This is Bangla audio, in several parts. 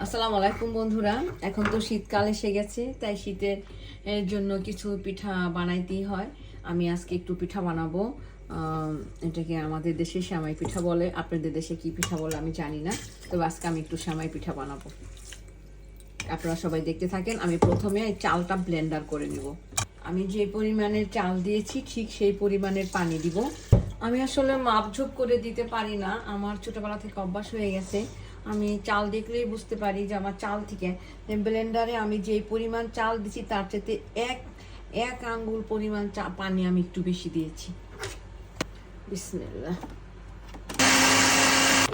আসসালামু আলাইকুম বন্ধুরা। এখন তো শীতকাল এসে গেছে, তাই শীতের জন্য কিছু পিঠা বানাইতেই হয়। আমি আজকে একটু পিঠা বানাবো। এটাকে আমাদের দেশে সেমাই পিঠা বলে, আপনাদের দেশে কি পিঠা বলে আমি জানি না। তবে আজকে আমি একটু সেমাই পিঠা বানাবো, আপনারা সবাই দেখতে থাকেন। আমি প্রথমে চালটা ব্লেন্ডার করে নিব। আমি যে পরিমাণের চাল দিয়েছি ঠিক সেই পরিমাণের পানি দিব। আমি আসলে মাপঝোপ করে দিতে পারি না, আমার ছোটবেলা থেকে অভ্যাস হয়ে গেছে। আমি চাল দেখলেই বুঝতে পারি যে আমার চাল থেকে ব্লেন্ডারে আমি যেই পরিমাণ চাল দিচ্ছি তার চাইতে এক এক আঙ্গুল পরিমাণ পানি আমি একটু বেশি দিয়েছি। বিসমিল্লাহ।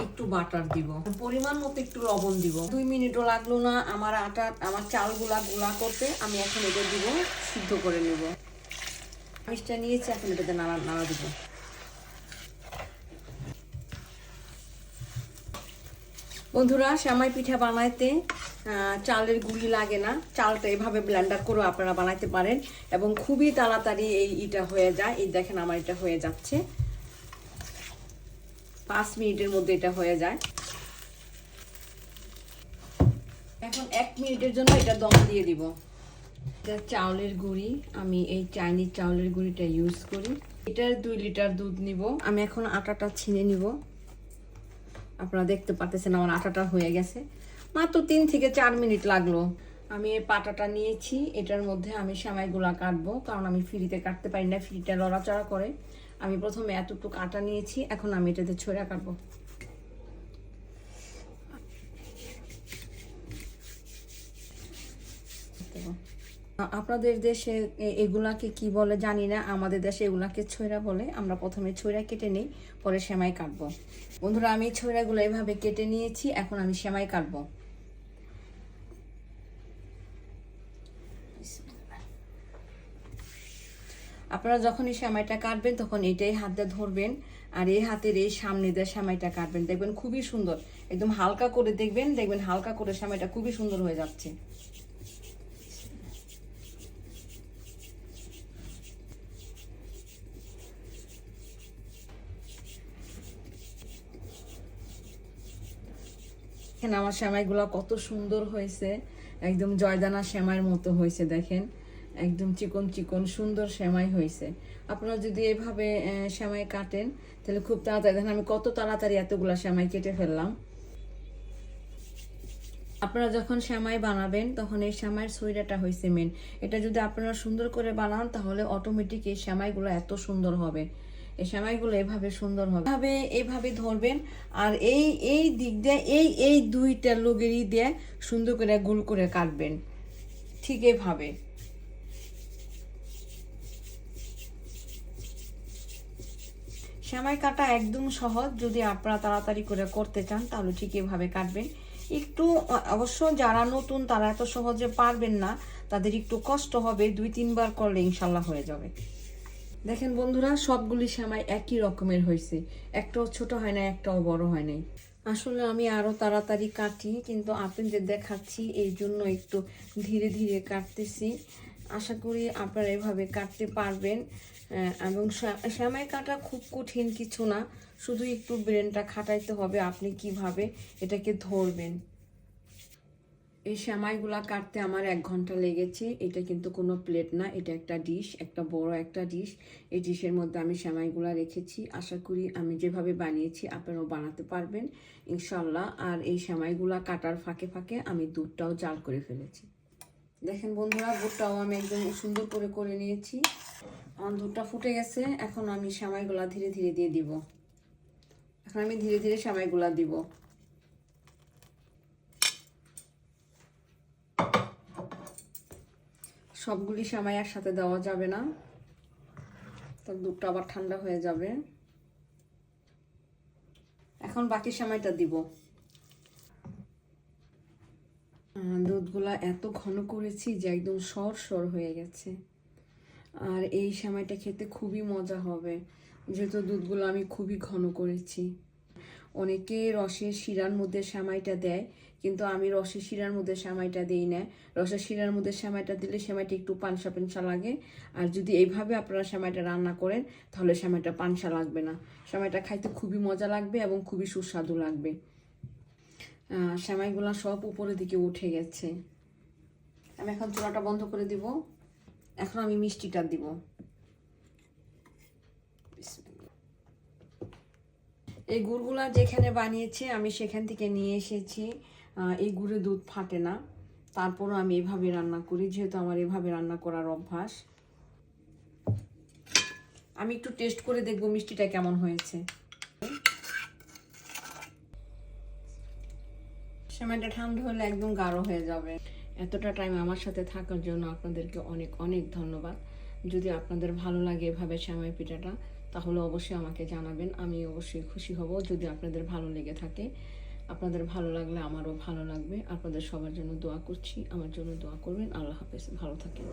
একটু বাটার দিব, পরিমাণ মতো একটু লবণ দিব। 2 মিনিটও লাগলো না আমার চালগুলা গুলা করতে। আমি এখন এটা দিব, সিদ্ধ করে নেব। মিষ্টি নিয়েছি, এখন এটাতে নাড়া দিব। বন্ধুরা, সেমাই পিঠা বানাইতে চালের গুঁড়ি লাগে না। চালটা এভাবে ব্লেন্ডার করে আপনারা বানাইতে পারেন এবং খুবই তাড়াতাড়ি এটা হয়ে যায়। এই দেখেন আমার এটা হয়ে যাচ্ছে, 5 মিনিটের মধ্যে এটা হয়ে যায়। এখন 1 মিনিটের জন্য এটা দম দিয়ে দিব। এটা চাউলের গুঁড়ি, আমি এই চাইনিজ চাউলের গুঁড়িটা ইউজ করি। এটার 2 লিটার দুধ নিব। আমি এখন আটাটা ছিনে নিব। আপনারা দেখতে পাচ্ছেন আমার আটাটা হয়ে গেছে, মাত্র 3 থেকে 4 মিনিট লাগলো। আমি এই পাটাটা নিয়েছি, এটার মধ্যে আমি সেমাইগুলা কাটবো, কারণ আমি ফ্রিতে কাটতে পারি না, ফ্রিটা লড়াচড়া করে। আমি প্রথমে এতটুকু আটা নিয়েছি, এখন আমি এটাতে ছড়া কাটবো। আপনাদের দেশে এগুলাকে কি বলে জানি না, আমাদের দেশে এগুলাকে ছয়রা বলে। আমরা প্রথমে ছয়রা কেটে নিই, পরে সেমাই কাটবো। বন্ধুরা, আমি ছয়রাগুলো এভাবে কেটে নিয়েছি, এখন আমি সেমাই কাটবো। আপনারা যখনই সেমাইটা কাটবেন তখন এটাই হাত দিয়ে ধরবেন, আর এই হাতের এই সামনে দিয়ে সেমাইটা কাটবেন। দেখবেন খুবই সুন্দর, একদম হালকা করে দেখবেন হালকা করে সেমাইটা খুবই সুন্দর হয়ে যাচ্ছে। এখানে আমার সেমাইগুলো কত সুন্দর হয়েছে, একদম জয়দানা সেমাইয়ের মতো হয়েছে। দেখেন একদম চিকন চিকন সুন্দর সেমাই হয়েছে। আপনারা যদি এভাবে সেমাই কাটেন তাহলে খুব তাড়াতাড়ি, দেখেন আমি কত তাড়াতাড়ি এতগুলা সেমাই কেটে ফেললাম। আপনারা যখন সেমাই বানাবেন তখন এই সেমাইয়ের ছইরাটা হয়েছে মেন। এটা যদি আপনারা সুন্দর করে বানান তাহলে অটোমেটিক এই সেমাইগুলো এত সুন্দর হবে। এই সেমাইগুলো এভাবে সুন্দর হবে, এভাবে ধরবেন। আর এই এই দিক দিয়ে এই দুইটা লোগেরই দিয়ে সুন্দর করে গোল করে কাটবেন, ঠিক এভাবে। সেমাই কাটা একদম সহজ, যদি আপনারা তাড়াতাড়ি করে করতে চান তাহলে ঠিক এভাবে কাটবেন। একটু অবশ্য যারা নতুন তারা এত সহজে পারবেন না, তাদের একটু কষ্ট হবে, 2-3 বার করলে ইনশাল্লাহ হয়ে যাবে। দেখেন বন্ধুরা, সবগুলি সেমাই একই রকমের হয়েছে, একটাও ছোট হয় না, একটাও বড় হয় নাই। আসলে আমি আরো তাড়াতাড়ি কাটি, কিন্তু আপনাদের দেখাচ্ছি এই জন্য একটু ধীরে ধীরে কাটতেছি। আশা করি আপনারা এভাবে কাটতে পারবেন। এবং সেমাই কাটা খুব কঠিন কিছু না, শুধু একটু ব্রেনটা খাটাইতে হবে আপনি কিভাবে এটাকে ধরবেন। এই সেমাইগুলা কাটতে আমার 1 ঘন্টা লেগেছে। এটা কিন্তু কোনো প্লেট না, এটা একটা ডিশ, একটা বড় একটা ডিশ। এই ডিশের মধ্যে আমি সেমাইগুলা রেখেছি। আশা করি আমি যেভাবে বানিয়েছি আপনারাও বানাতে পারবেন ইনশাল্লাহ। আর এই সেমাইগুলা কাটার ফাঁকে ফাঁকে আমি দুধটাও জাল করে ফেলেছি। দেখেন বন্ধুরা, দুধটাও আমি একদম সুন্দর করে করে নিয়েছি। আমার দুধটা ফুটে গেছে, এখন আমি সেমাইগুলা ধীরে ধীরে দিয়ে দিব। এখন আমি ধীরে ধীরে সেমাইগুলা দিব। সবগুলি সেমাই একসাথে দেওয়া যাবে না, তো দুধটা আবার ঠান্ডা হয়ে যাবে। এখন বাকি সেমাইটা দিব। দুধগুলা এত ঘন করেছি যে একদম সর সর হয়ে গেছে। আর এই সেমাইটা খেতে খুবই মজা হবে, যেহেতু দুধগুলো আমি খুবই ঘন করেছি। অনেকে রসের শিরার মধ্যে সেমাইটা দেয়, কিন্তু আমি রসের শিরার মধ্যে সেমাইটা দিই না। রসের শিরার মধ্যে সেমাইটা দিলে সেমাইটা একটু পানসা পানসা লাগে, আর যদি এইভাবে আপনারা সেমাইটা রান্না করেন তাহলে সেমাইটা পানসা লাগবে না। সেমাইটা খাইতে খুবই মজা লাগবে এবং খুবই সুস্বাদু লাগবে। সেমাইগুলো সব উপরের দিকে উঠে গেছে। আমি এখন চুলাটা বন্ধ করে দিব। এখন আমি মিষ্টিটা দিব। এই গুড়গুলা যেখানে বানিয়েছি আমি সেখান থেকে নিয়ে এসেছি। এই গুড়ে দুধ ফাটে না, তারপরও আমি এভাবে রান্না করি, যেহেতু আমার এভাবে রান্না করার অভ্যাস। আমি একটু টেস্ট করে দেখবো মিষ্টিটা কেমন হয়েছে। সেমাইটা ঠান্ডা হলে একদম গাঢ় হয়ে যাবে। এতটা টাইম আমার সাথে থাকার জন্য আপনাদেরকে অনেক অনেক ধন্যবাদ। যদি আপনাদের ভালো লাগে এভাবে সেমাই পিঠাটা, তাহলে অবশ্যই আমাকে জানাবেন, আমি অবশ্যই খুশি হব। যদি আপনাদের ভালো লেগে থাকে, আপনাদের ভালো লাগলে আমারও ভালো লাগবে। আপনাদের সবার জন্য দোয়া করছি, আমার জন্য দোয়া করবেন। আল্লাহ হাফেজ, ভালো থাকেন।